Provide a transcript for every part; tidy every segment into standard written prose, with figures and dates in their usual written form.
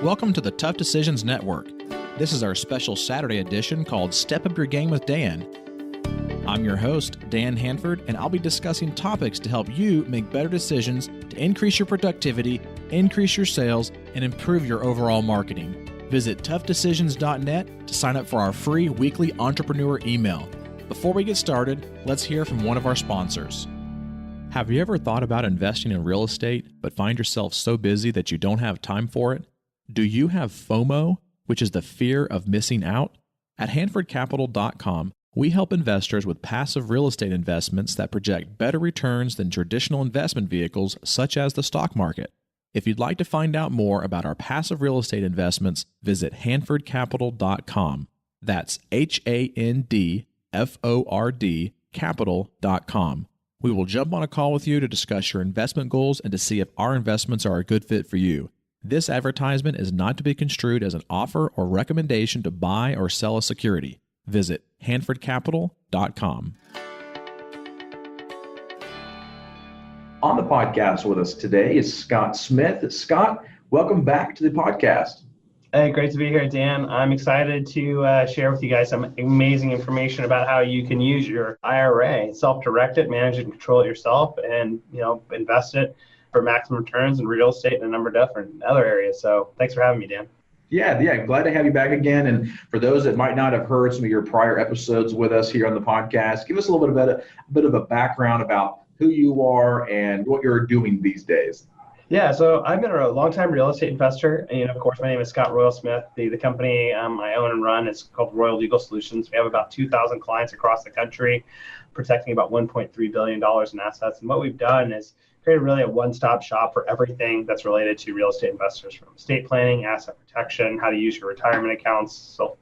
Welcome to the Tough Decisions Network. This is our special Saturday edition called Step Up Your Game with Dan. I'm your host, Dan Hanford, and I'll be discussing topics to help you make better decisions to increase your productivity, increase your sales, and improve your overall marketing. Visit toughdecisions.net to sign up for our free weekly entrepreneur email. Before we get started, let's hear from one of our sponsors. Have you ever thought about investing in real estate, but find yourself so busy that you don't have time for it? Do you have FOMO, which is the fear of missing out? At HanfordCapital.com, we help investors with passive real estate investments that project better returns than traditional investment vehicles such as the stock market. If you'd like to find out more about our passive real estate investments, visit HanfordCapital.com. That's HANDFORD Capital.com. We will jump on a call with you to discuss your investment goals and to see if our investments are a good fit for you. This advertisement is not to be construed as an offer or recommendation to buy or sell a security. Visit HanfordCapital.com. On the podcast with us today is Scott Smith. Scott, welcome back to the podcast. Hey, great to be here, Dan. I'm excited to share with you guys some amazing information about how you can use your IRA, self-direct it, manage it, and control it yourself, and invest it for maximum returns in real estate and a number of different other areas. So thanks for having me, Dan. Yeah, glad to have you back again. And for those that might not have heard some of your prior episodes with us here on the podcast, give us a little bit of a background about who you are and what you're doing these days. Yeah, so I've been a longtime real estate investor. And, of course, my name is Scott Royal Smith. The company I own and run is called Royal Legal Solutions. We have about 2,000 clients across the country, protecting about $1.3 billion in assets. And what we've done is created really a one-stop shop for everything that's related to real estate investors, from estate planning, asset protection, how to use your retirement accounts, so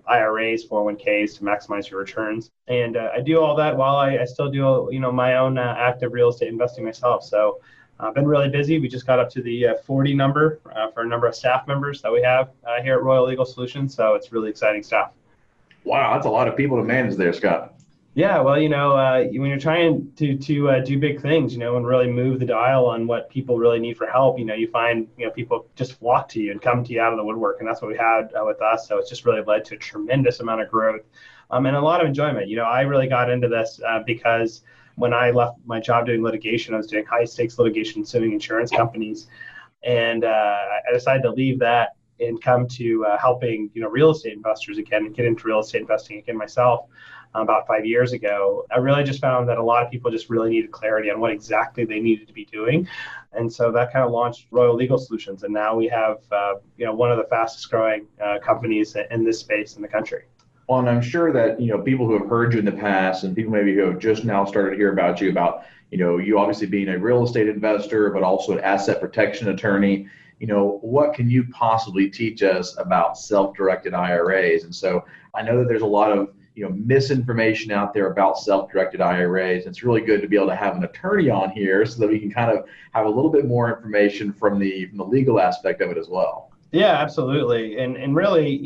IRAs, 401ks to maximize your returns. And I do all that while I still do my own active real estate investing myself. So I've been really busy. We just got up to the 40 number for a number of staff members that we have here at Royal Legal Solutions. So it's really exciting stuff. Wow, that's a lot of people to manage there, Scott. Yeah, well, when you're trying to do big things, and really move the dial on what people really need for help, you find, people just flock to you and come to you out of the woodwork. And that's what we had with us. So it's just really led to a tremendous amount of growth and a lot of enjoyment. I really got into this because when I left my job doing litigation, I was doing high stakes litigation, suing insurance companies. And I decided to leave that and come to helping, real estate investors again, and get into real estate investing again myself. About 5 years ago, I really just found that a lot of people just really needed clarity on what exactly they needed to be doing. And so that kind of launched Royal Legal Solutions. And now we have, one of the fastest growing companies in this space in the country. Well, and I'm sure that, people who have heard you in the past and people maybe who have just now started to hear about you about, you obviously being a real estate investor, but also an asset protection attorney, what can you possibly teach us about self-directed IRAs? And so I know that there's a lot of misinformation out there about self-directed IRAs. It's really good to be able to have an attorney on here so that we can kind of have a little bit more information from the legal aspect of it as well. Yeah, absolutely. And really,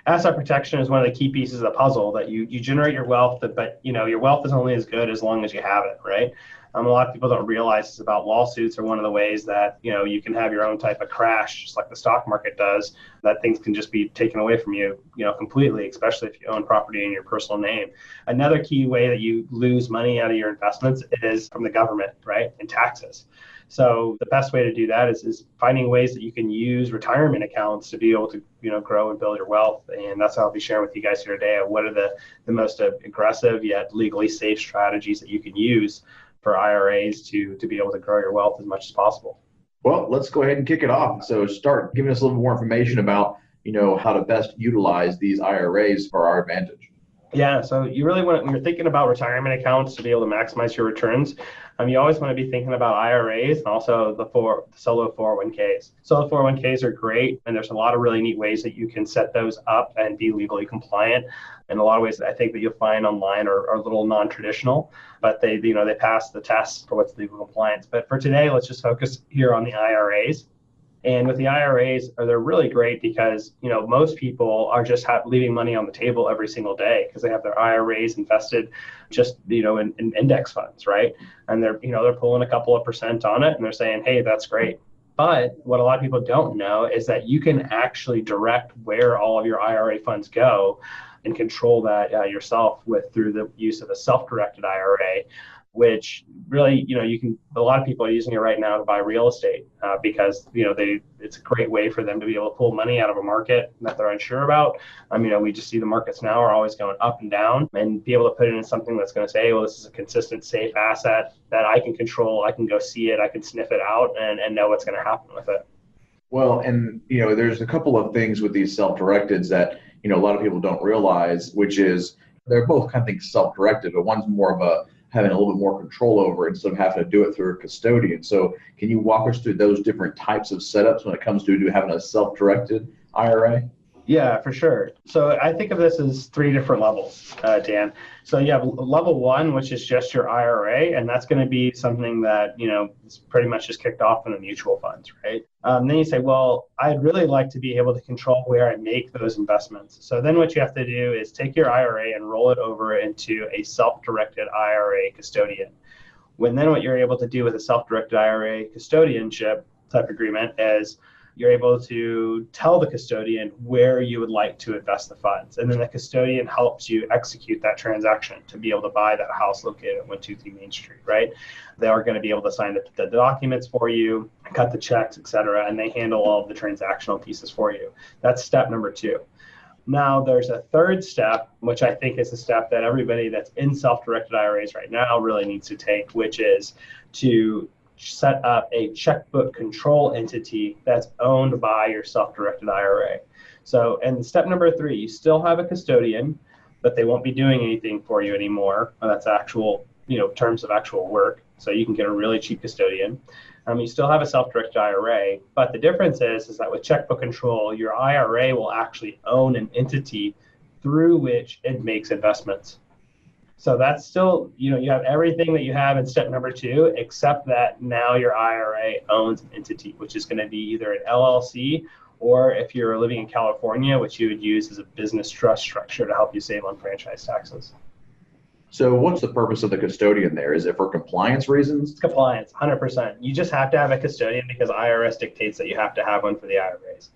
asset protection is one of the key pieces of the puzzle that you generate your wealth, but your wealth is only as good as long as you have it, right? A lot of people don't realize this about lawsuits are one of the ways that, you can have your own type of crash, just like the stock market does, that things can just be taken away from you, completely, especially if you own property in your personal name. Another key way that you lose money out of your investments is from the government, right? And taxes. So the best way to do that is finding ways that you can use retirement accounts to be able to, grow and build your wealth. And that's what I'll be sharing with you guys here today. What are the most aggressive yet legally safe strategies that you can use for IRAs to be able to grow your wealth as much as possible. Well, let's go ahead and kick it off. So start giving us a little more information about, how to best utilize these IRAs for our advantage. Yeah, so you really want, when you're thinking about retirement accounts to be able to maximize your returns, you always want to be thinking about IRAs and also the solo 401ks. Solo 401ks are great, and there's a lot of really neat ways that you can set those up and be legally compliant. And a lot of ways that I think that you'll find online are a little non-traditional, but they pass the test for what's legal compliance. But for today, let's just focus here on the IRAs. And with the IRAs, they're really great because, most people are just leaving money on the table every single day because they have their IRAs invested just, in index funds, right? And they're pulling a couple of percent on it and they're saying, hey, that's great. But what a lot of people don't know is that you can actually direct where all of your IRA funds go and control that yourself through the use of a self-directed IRA, which really, a lot of people are using it right now to buy real estate because, it's a great way for them to be able to pull money out of a market that they're unsure about. We just see the markets now are always going up and down, and be able to put it in something that's going to say, well, this is a consistent, safe asset that I can control. I can go see it. I can sniff it out and know what's going to happen with it. Well, and, there's a couple of things with these self-directeds that, a lot of people don't realize, which is they're both kind of things self-directed, but one's more of having a little bit more control over it instead of having to do it through a custodian. So can you walk us through those different types of setups when it comes to having a self-directed IRA? Yeah, for sure. So I think of this as 3 different levels, Dan. So you have level 1, which is just your IRA, and that's going to be something that, is pretty much just kicked off in the mutual funds, right? Then you say, well, I'd really like to be able to control where I make those investments. So then what you have to do is take your IRA and roll it over into a self-directed IRA custodian. Then what you're able to do with a self-directed IRA custodianship type agreement is you're able to tell the custodian where you would like to invest the funds. And then the custodian helps you execute that transaction to be able to buy that house located at 123 Main Street, right? They are going to be able to sign the documents for you, cut the checks, et cetera, and they handle all of the transactional pieces for you. That's step number 2. Now, there's a third step, which I think is a step that everybody that's in self-directed IRAs right now really needs to take, which is to set up a checkbook control entity that's owned by your self-directed IRA. So, and step number 3, you still have a custodian, but they won't be doing anything for you anymore. That's actual, terms of actual work. So you can get a really cheap custodian. You still have a self-directed IRA, but the difference is that with checkbook control, your IRA will actually own an entity through which it makes investments. So that's still, you have everything that you have in step number 2, except that now your IRA owns an entity, which is going to be either an LLC, or if you're living in California, which you would use as a business trust structure to help you save on franchise taxes. So what's the purpose of the custodian there? Is it for compliance reasons? It's compliance, 100%. You just have to have a custodian because IRS dictates that you have to have one for the IRAs.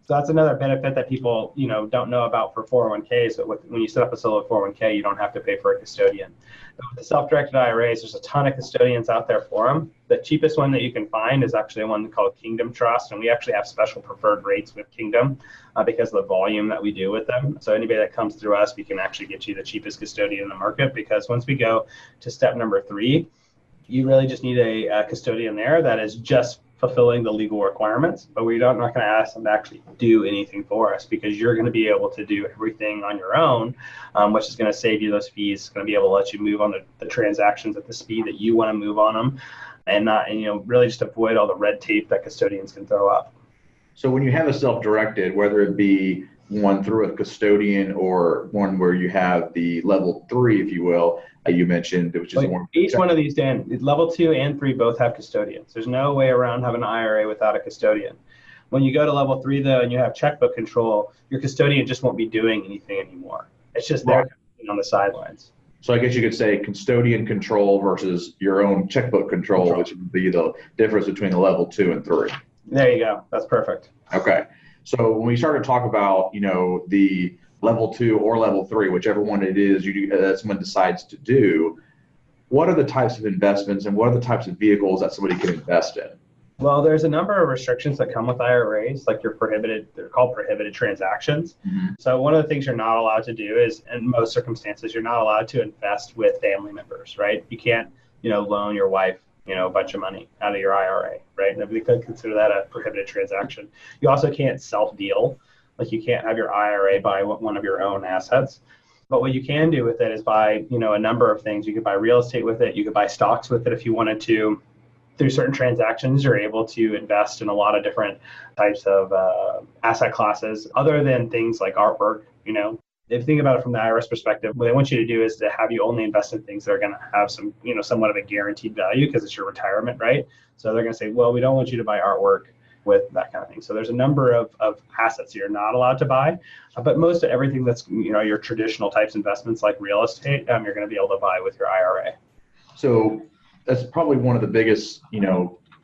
So that's another benefit that people, don't know about for 401ks. But when you set up a solo 401k, you don't have to pay for a custodian. But with the self-directed IRAs, there's a ton of custodians out there for them. The cheapest one that you can find is actually one called Kingdom Trust, and we actually have special preferred rates with Kingdom because of the volume that we do with them. So anybody that comes through us, we can actually get you the cheapest custodian in the market, because once we go to step number 3, you really just need a custodian there that is just fulfilling the legal requirements, but we're not going to ask them to actually do anything for us, because you're going to be able to do everything on your own, which is going to save you those fees. It's going to be able to let you move on the transactions at the speed that you want to move on them, and really just avoid all the red tape that custodians can throw up. So when you have a self-directed, whether it be one through a custodian or one where you have the level 3, if you will, you mentioned, which is the one. Each one of these, Dan, level 2 and 3 both have custodians. There's no way around having an IRA without a custodian. When you go to level 3, though, and you have checkbook control, your custodian just won't be doing anything anymore. It's just there on the sidelines. So I guess you could say custodian control versus your own checkbook control, which would be the difference between the level 2 and 3. There you go. That's perfect. Okay. So when we start to talk about, the level 2 or level 3, whichever one it is that someone decides to do, what are the types of investments and what are the types of vehicles that somebody can invest in? Well, there's a number of restrictions that come with IRAs, like they're called prohibited transactions. Mm-hmm. So one of the things you're not allowed to do is, in most circumstances, you're not allowed to invest with family members, right? You can't, loan your wife, a bunch of money out of your IRA, right? Nobody could consider that a prohibited transaction. You also can't self-deal. Like, you can't have your IRA buy one of your own assets. But what you can do with it is buy, a number of things. You could buy real estate with it. You could buy stocks with it if you wanted to. Through certain transactions, you're able to invest in a lot of different types of asset classes, other than things like artwork. If you think about it from the IRS perspective, what they want you to do is to have you only invest in things that are going to have some, somewhat of a guaranteed value, because it's your retirement, right? So they're going to say, well, we don't want you to buy artwork with that kind of thing. So there's a number of assets you're not allowed to buy, but most of everything that's, your traditional types of investments like real estate, you're going to be able to buy with your IRA. So that's probably one of the biggest,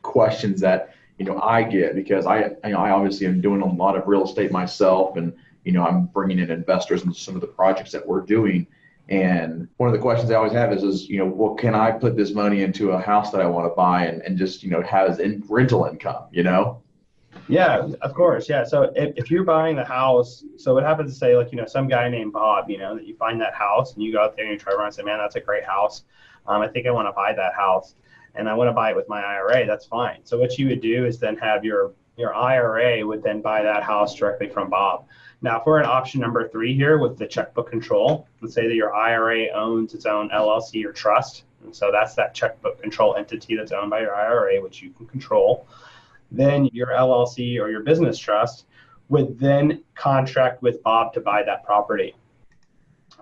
questions that, I get, because I obviously am doing a lot of real estate myself, and I'm bringing in investors into some of the projects that we're doing. And one of the questions I always have is well, can I put this money into a house that I want to buy and just have as rental income? Yeah, of course. Yeah. So if you're buying the house, so what happens is, say, like, some guy named Bob, that you find that house and you go out there and you try around and say, man, that's a great house. I think I want to buy that house and I want to buy it with my IRA. That's fine. So what you would do is then have your IRA would then buy that house directly from Bob. Now, if we're at option number 3 here with the checkbook control, let's say that your IRA owns its own LLC or trust. And so that's that checkbook control entity that's owned by your IRA, which you can control. Then your LLC or your business trust would then contract with Bob to buy that property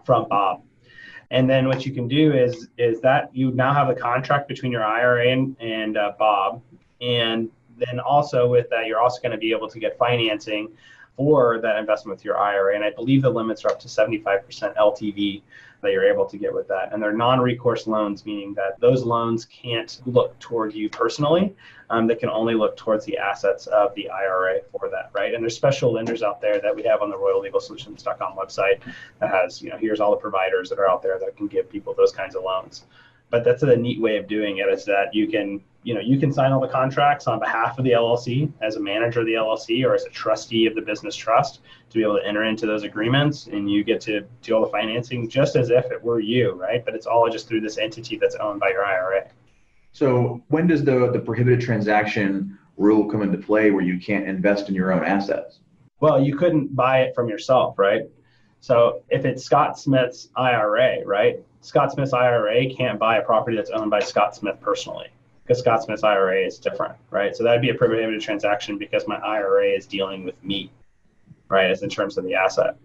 from Bob. And then what you can do is that you now have a contract between your IRA and Bob. And then also with that, you're also going to be able to get financing for that investment with your IRA. And I believe the limits are up to 75% LTV that you're able to get with that. And they're non-recourse loans, meaning that those loans can't look toward you personally. They can only look towards the assets of the IRA for that, right? And there's special lenders out there that we have on the royallegalsolutions.com website that has, here's all the providers that are out there that can give people those kinds of loans. But that's a neat way of doing it, is that you can sign all the contracts on behalf of the LLC as a manager of the LLC or as a trustee of the business trust to be able to enter into those agreements, and you get to do all the financing just as if it were you, right? But it's all just through this entity that's owned by your IRA. So when does the prohibited transaction rule come into play where you can't invest in your own assets? Well, you couldn't buy it from yourself, right? So if it's Scott Smith's IRA, right? Scott Smith's IRA can't buy a property that's owned by Scott Smith personally, because Scott Smith's IRA is different, right? So that'd be a prohibited transaction because my IRA is dealing with me, right? As in terms of the asset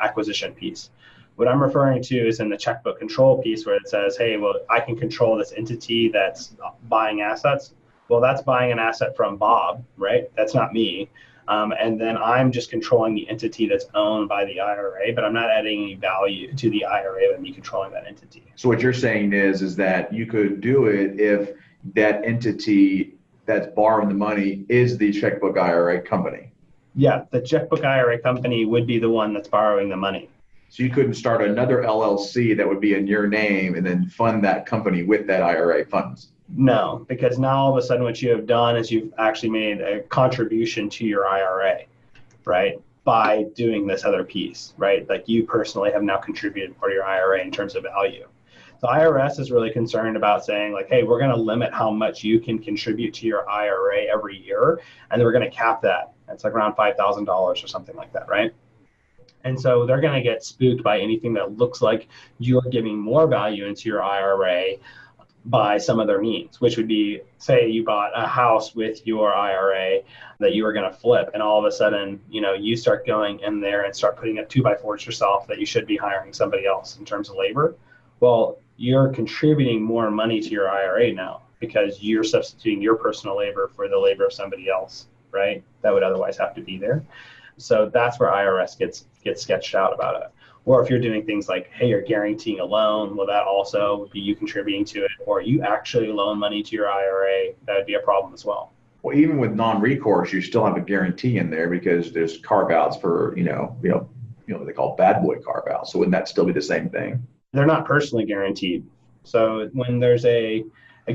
acquisition piece. What I'm referring to is in the checkbook control piece where it says, hey, well, I can control this entity that's buying assets. Well, that's buying an asset from Bob, right? That's not me. And then I'm just controlling the entity that's owned by the IRA, but I'm not adding any value to the IRA with me controlling that entity. So what you're saying is that you could do it if that entity that's borrowing the money is the checkbook IRA company. Yeah, the checkbook IRA company would be the one that's borrowing the money. So you couldn't start another LLC that would be in your name and then fund that company with that IRA funds? No, because now all of a sudden what you have done is you've actually made a contribution to your IRA, right? By doing this other piece, right? Like you personally have now contributed for your IRA in terms of value. The IRS is really concerned about saying like, hey, we're going to limit how much you can contribute to your IRA every year. And then we're going to cap that. It's like around $5,000 or something like that, right? And so they're going to get spooked by anything that looks like you're giving more value into your IRA by some other means, which would be, say you bought a house with your IRA that you were going to flip, and all of a sudden, you start going in there and start putting up 2x4s yourself that you should be hiring somebody else in terms of labor. Well, you're contributing more money to your IRA now because you're substituting your personal labor for the labor of somebody else, right? That would otherwise have to be there. So that's where IRS gets sketched out about it. Or if you're doing things like, hey, you're guaranteeing a loan, well, that also would be you contributing to it. Or you actually loan money to your IRA, that would be a problem as well. Well, even with non-recourse, you still have a guarantee in there because there's carve-outs for, what they call bad boy carve-outs. So wouldn't that still be the same thing? They're not personally guaranteed. So when there's a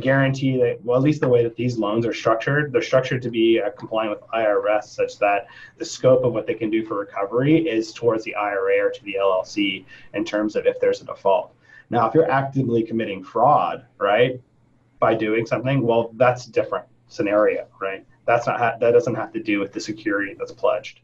guarantee that, well, at least the way that these loans are structured, they're structured to be compliant with IRS such that the scope of what they can do for recovery is towards the IRA or to the LLC in terms of if there's a default. Now, if you're actively committing fraud, right, by doing something, well, that's a different scenario, right? That doesn't have to do with the security that's pledged.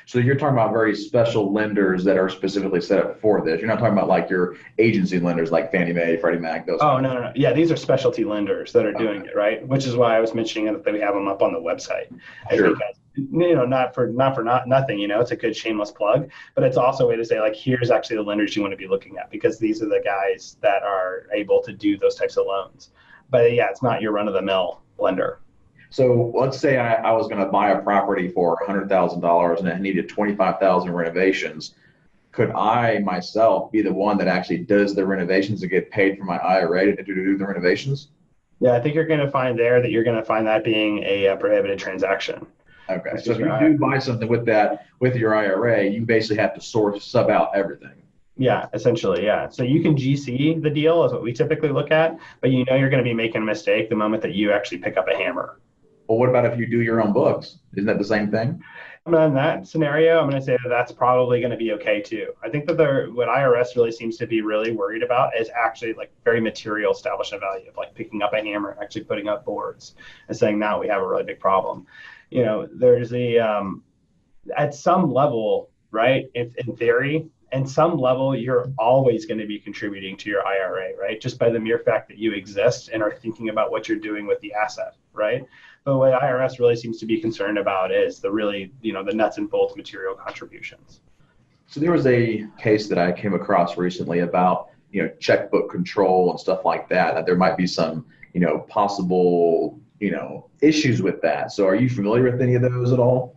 So you're talking about very special lenders that are specifically set up for this. You're not talking about like your agency lenders like Fannie Mae, Freddie Mac, those. Oh, no. Yeah, these are specialty lenders that are doing it, right? Which is why I was mentioning that we have them up on the website. Sure. Because, not for nothing, it's a good shameless plug, but it's also a way to say like, here's actually the lenders you want to be looking at because these are the guys that are able to do those types of loans. But yeah, it's not your run-of-the-mill lender. So let's say I was going to buy a property for $100,000 and it needed 25,000 renovations. Could I myself be the one that actually does the renovations and get paid for my IRA to do the renovations? Yeah, I think you're going to find there that you're going to find that being a prohibited transaction. Okay. So if you do buy something with your IRA, you basically have to sub out everything. Yeah, essentially, yeah. So you can GC the deal is what we typically look at, but you're going to be making a mistake the moment that you actually pick up a hammer. Well, what about if you do your own books? Isn't that the same thing? In that scenario, I'm going to say that that's probably going to be okay too. I think that what IRS really seems to be really worried about is actually like very material establishment value of like picking up a hammer and actually putting up boards and saying, now we have a really big problem. There's at some level, right? In theory, in some level, you're always going to be contributing to your IRA, right? Just by the mere fact that you exist and are thinking about what you're doing with the asset, right? But what IRS really seems to be concerned about is the really, the nuts and bolts material contributions. So there was a case that I came across recently about, checkbook control and stuff like that there might be some, possible, issues with that. So are you familiar with any of those at all?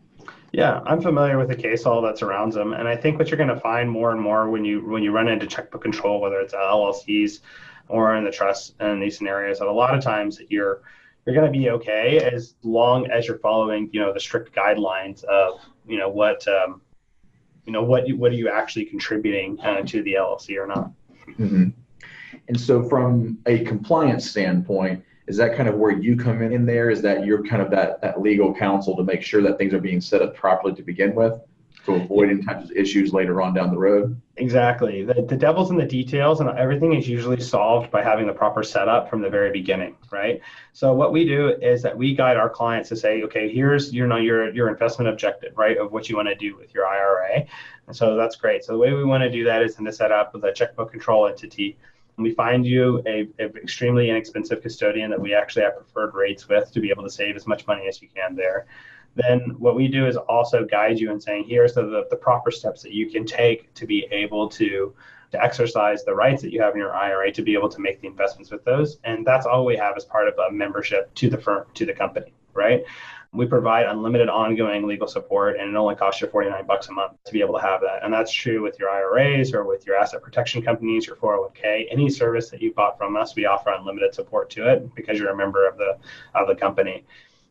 Yeah, I'm familiar with the case law that surrounds them. And I think what you're going to find more and more when you run into checkbook control, whether it's LLCs or in the trust and these scenarios, that a lot of times you're going to be okay as long as you're following, the strict guidelines of, what are you actually contributing to the LLC or not. Mm-hmm. And so from a compliance standpoint, is that kind of where you come in there? Is that you're kind of that legal counsel to make sure that things are being set up properly to begin with, to avoid any types of issues later on down the road? Exactly. The devil's in the details, and everything is usually solved by having the proper setup from the very beginning, right? So what we do is that we guide our clients to say, okay, here's your investment objective, right, of what you want to do with your IRA. And so that's great. So the way we want to do that is to set up with a checkbook control entity. We find you a extremely inexpensive custodian that we actually have preferred rates with to be able to save as much money as you can there. Then what we do is also guide you in saying, here's the proper steps that you can take to be able to exercise the rights that you have in your IRA to be able to make the investments with those. And that's all we have as part of a membership to the firm, to the company, right? We provide unlimited ongoing legal support, and it only costs you $49 a month to be able to have that. And that's true with your IRAs or with your asset protection companies, your 401k, any service that you bought from us, we offer unlimited support to it because you're a member of the company.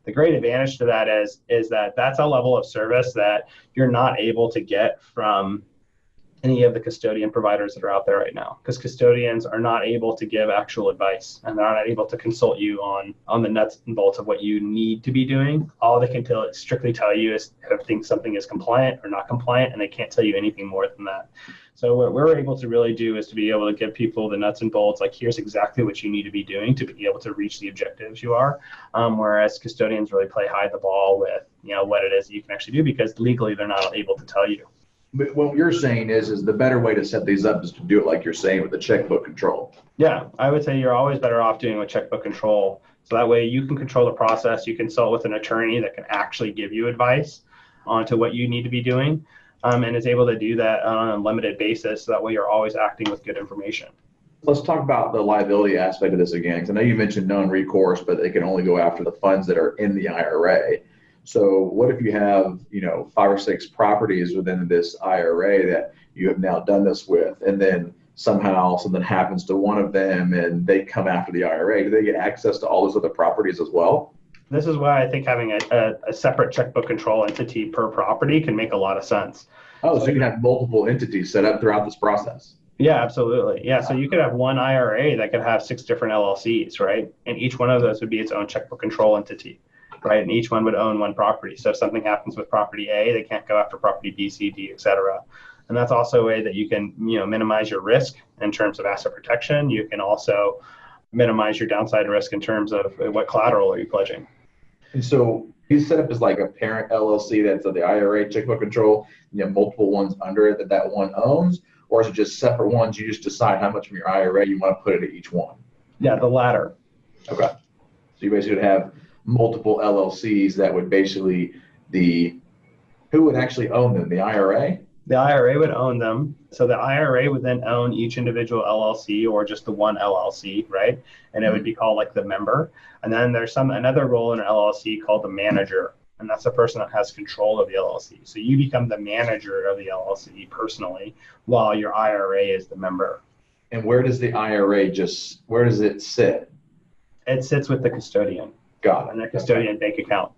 The great advantage to that is that that's a level of service that you're not able to get from any of the custodian providers that are out there right now, because custodians are not able to give actual advice, and they're not able to consult you on the nuts and bolts of what you need to be doing. All they can strictly tell you is if something is compliant or not compliant, and they can't tell you anything more than that. So what we're able to really do is to be able to give people the nuts and bolts, like here's exactly what you need to be doing to be able to reach the objectives you are, whereas custodians really play hide the ball with what it is that you can actually do, because legally they're not able to tell you. But what you're saying is the better way to set these up is to do it like you're saying with the checkbook control. Yeah, I would say you're always better off doing with checkbook control. So that way you can control the process. You consult with an attorney that can actually give you advice onto what you need to be doing, and is able to do that on an unlimited basis. So that way you're always acting with good information. Let's talk about the liability aspect of this again, because I know you mentioned non-recourse, but they can only go after the funds that are in the IRA. So what if you have, 5 or 6 properties within this IRA that you have now done this with, and then somehow something happens to one of them and they come after the IRA? Do they get access to all those other properties as well? This is why I think having a separate checkbook control entity per property can make a lot of sense. Oh, so you can have multiple entities set up throughout this process. Yeah, absolutely. Yeah, so you could have one IRA that could have 6 different LLCs, right? And each one of those would be its own checkbook control entity, right? And each one would own one property. So if something happens with property A, they can't go after property B, C, D, et cetera. And that's also a way that you can, minimize your risk in terms of asset protection. You can also minimize your downside risk in terms of what collateral are you pledging. And so you set up as like a parent LLC that's the IRA checkbook control, and you have multiple ones under it that one owns, or is it just separate ones? You just decide how much from your IRA you want to put into each one? Yeah, the latter. Okay. So you basically would have multiple LLCs that would basically who would actually own them? The IRA? The IRA would own them. So the IRA would then own each individual LLC or just the one LLC, right? And it would be called like the member. And then there's another role in an LLC called the manager. And that's the person that has control of the LLC. So you become the manager of the LLC personally, while your IRA is the member. And where does the IRA where does it sit? It sits with the custodian. Got it. And their custodian bank account.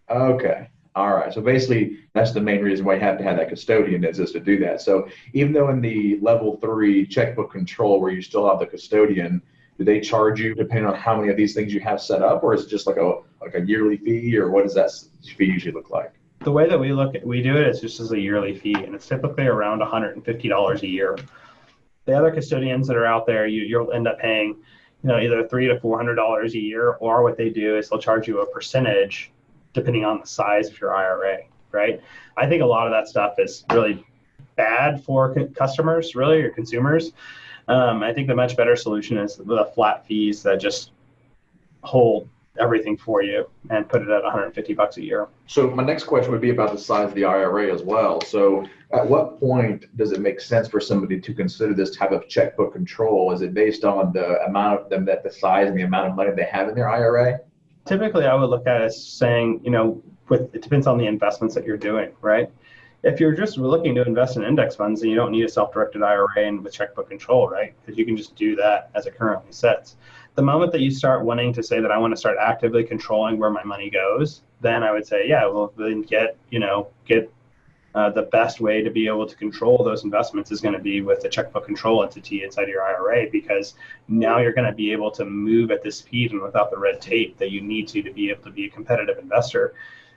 Okay. All right. So basically, that's the main reason why you have to have that custodian is to do that. So even though in the level 3 checkbook control where you still have the custodian, do they charge you depending on how many of these things you have set up, or is it just like a yearly fee, or what does that fee usually look like? The way that we do it is just as a yearly fee, and it's typically around $150 a year. The other custodians that are out there, you'll end up paying, either $300 to $400 a year, or what they do is they'll charge you a percentage depending on the size of your IRA, right? I think a lot of that stuff is really bad for customers, really, or consumers. I think the much better solution is the flat fees that just hold everything for you and put it at $150 a year. So my next question would be about the size of the IRA as well. So at what point does it make sense for somebody to consider this type of checkbook control? Is it based on the amount of them, that the size and the amount of money they have in their IRA? Typically, I would look at it as saying, it depends on the investments that you're doing, right? If you're just looking to invest in index funds, then you don't need a self-directed IRA and with checkbook control, right? Because you can just do that as it currently sits. The moment that you start wanting to say that I want to start actively controlling where my money goes, then I would say, then get the best way to be able to control those investments is going to be with the checkbook control entity inside your IRA, because now you're going to be able to move at the speed and without the red tape that you need to be able to be a competitive investor.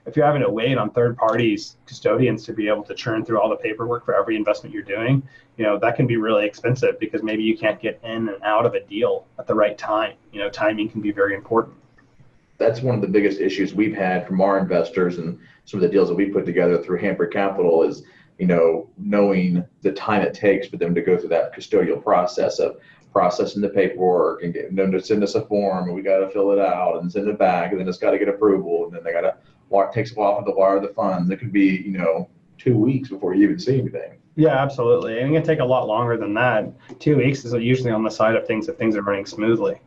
If you're having to wait on third parties, custodians to be able to churn through all the paperwork for every investment you're doing, that can be really expensive because maybe you can't get in and out of a deal at the right time. Timing can be very important. That's one of the biggest issues we've had from our investors and some of the deals that we put together through Hamper Capital is, knowing the time it takes for them to go through that custodial process of processing the paperwork and getting them to send us a form, and we got to fill it out and send it back, and then it's got to get approval, and then they got to takes a while for the wire of the funds. It could be, 2 weeks before you even see anything. Yeah, absolutely. And it can take a lot longer than that. 2 weeks is usually on the side of things if things are running smoothly.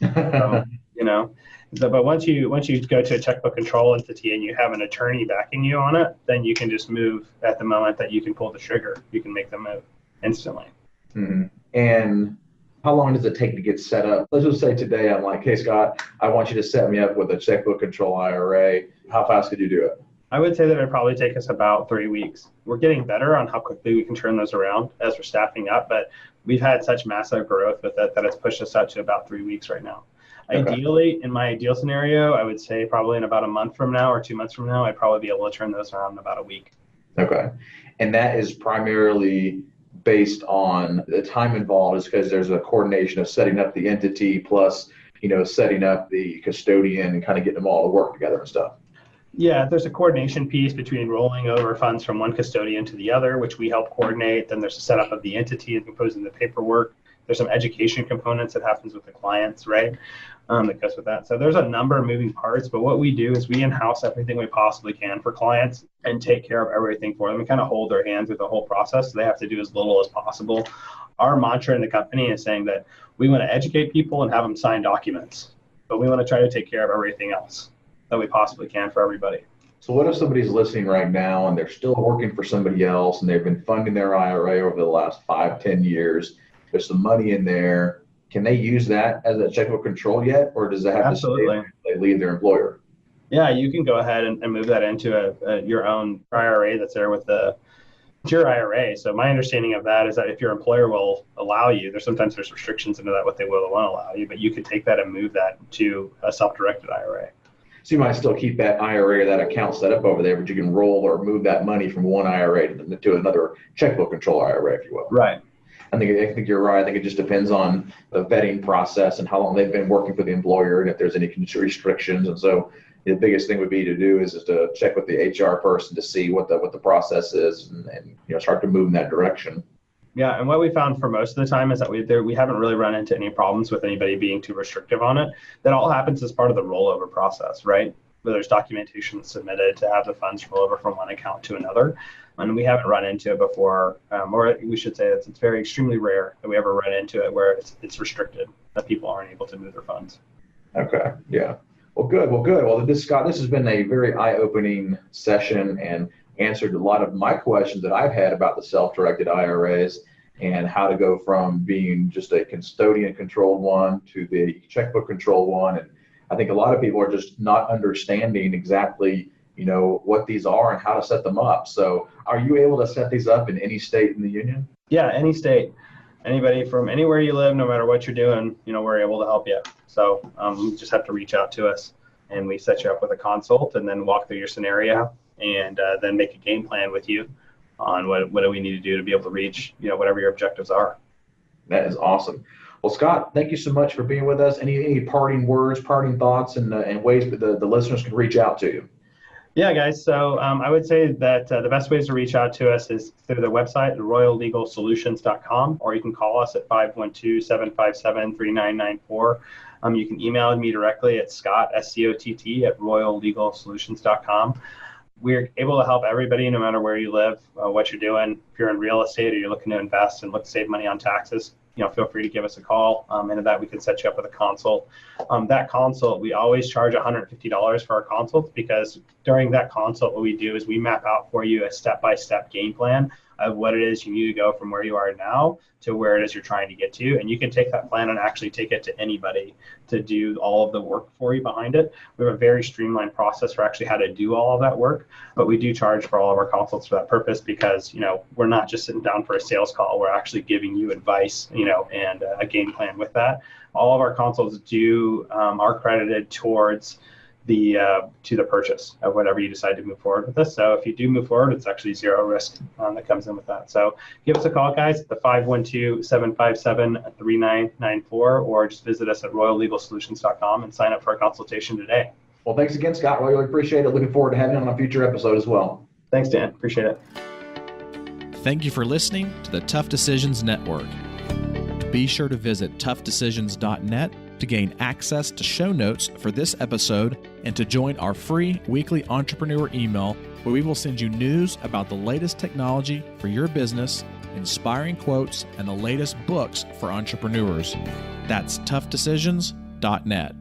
But once you go to a checkbook control entity and you have an attorney backing you on it, then you can just move at the moment that you can pull the trigger. You can make the move instantly. Mm-hmm. And how long does it take to get set up? Let's just say today I'm like, hey, Scott, I want you to set me up with a checkbook control IRA. How fast could you do it? I would say that it'd probably take us about 3 weeks. We're getting better on how quickly we can turn those around as we're staffing up, but we've had such massive growth with it that it's pushed us out to about 3 weeks right now. Okay. Ideally, in my ideal scenario, I would say probably in about a month from now or 2 months from now, I'd probably be able to turn those around in about a week. Okay. And that is primarily based on the time involved is because there's a coordination of setting up the entity plus, setting up the custodian and kind of getting them all to work together and stuff. Yeah, there's a coordination piece between rolling over funds from one custodian to the other, which we help coordinate. Then there's a setup of the entity and composing the paperwork. There's some education components that happens with the clients, right? That goes with that. So there's a number of moving parts, but what we do is we in-house everything we possibly can for clients and take care of everything for them and kind of hold their hand through the whole process. So they have to do as little as possible. Our mantra in the company is saying that we want to educate people and have them sign documents, but we want to try to take care of everything else that we possibly can for everybody. So what if somebody's listening right now and they're still working for somebody else and they've been funding their IRA over the last 5-10 years? There's some money in there. Can they use that as a checkbook control yet, or does it have Absolutely. to stay when they leave their employer? Yeah, you can go ahead and move that into your own IRA that's there with your IRA. So my understanding of that is that if your employer will allow you, there's restrictions into that, what they will or won't allow you, but you could take that and move that to a self-directed IRA. So you might still keep that IRA or that account set up over there, but you can roll or move that money from one IRA to another checkbook control IRA, if you will. Right. I think you're right. I think it just depends on the vetting process and how long they've been working for the employer and if there's any restrictions. And so the biggest thing would be to do is to check with the HR person to see what the process is and start to move in that direction. Yeah, and what we found for most of the time is that we haven't really run into any problems with anybody being too restrictive on it. That all happens as part of the rollover process, right? Where there's documentation submitted to have the funds roll over from one account to another. And we haven't run into it before, or we should say that it's very extremely rare that we ever run into it where it's restricted, that people aren't able to move their funds. Okay, yeah. Well, good. Well, Scott, this has been a very eye-opening session and answered a lot of my questions that I've had about the self-directed IRAs. and how to go from being just a custodian controlled one to the checkbook controlled one. And I think a lot of people are just not understanding exactly, what these are and how to set them up. So are you able to set these up in any state in the union? Yeah, any state. Anybody from anywhere you live, no matter what you're doing, we're able to help you. So you just have to reach out to us, and we set you up with a consult and then walk through your scenario and then make a game plan with you on what do we need to do to be able to reach, whatever your objectives are. That is awesome. Well, Scott, thank you so much for being with us. Any parting words, parting thoughts, and ways that the listeners can reach out to you? Yeah, guys. So I would say that the best ways to reach out to us is through the website, royallegalsolutions.com, or you can call us at 512-757-3994. You can email me directly at Scott, SCOTT, at royallegalsolutions.com. We're able to help everybody, no matter where you live, what you're doing. If you're in real estate or you're looking to invest and look to save money on taxes, feel free to give us a call, and that we can set you up with a consult. That consult, we always charge $150 for our consults, because during that consult, what we do is we map out for you a step-by-step game plan of what it is you need to go from where you are now to where it is you're trying to get to. And you can take that plan and actually take it to anybody to do all of the work for you behind it. We have a very streamlined process for actually how to do all of that work, but we do charge for all of our consults for that purpose, because, we're not just sitting down for a sales call. We're actually giving you advice, and a game plan with that. All of our consults are credited towards to the purchase of whatever you decide to move forward with this. So if you do move forward, it's actually zero risk that comes in with that. So give us a call, guys, at the 512-757-3994, or just visit us at royallegalsolutions.com and sign up for a consultation today. Well, thanks again, Scott. Really appreciate it. Looking forward to having you on a future episode as well. Thanks, Dan. Appreciate it. Thank you for listening to the Tough Decisions Network. Be sure to visit toughdecisions.net to gain access to show notes for this episode and to join our free weekly entrepreneur email, where we will send you news about the latest technology for your business, inspiring quotes, and the latest books for entrepreneurs. That's toughdecisions.net.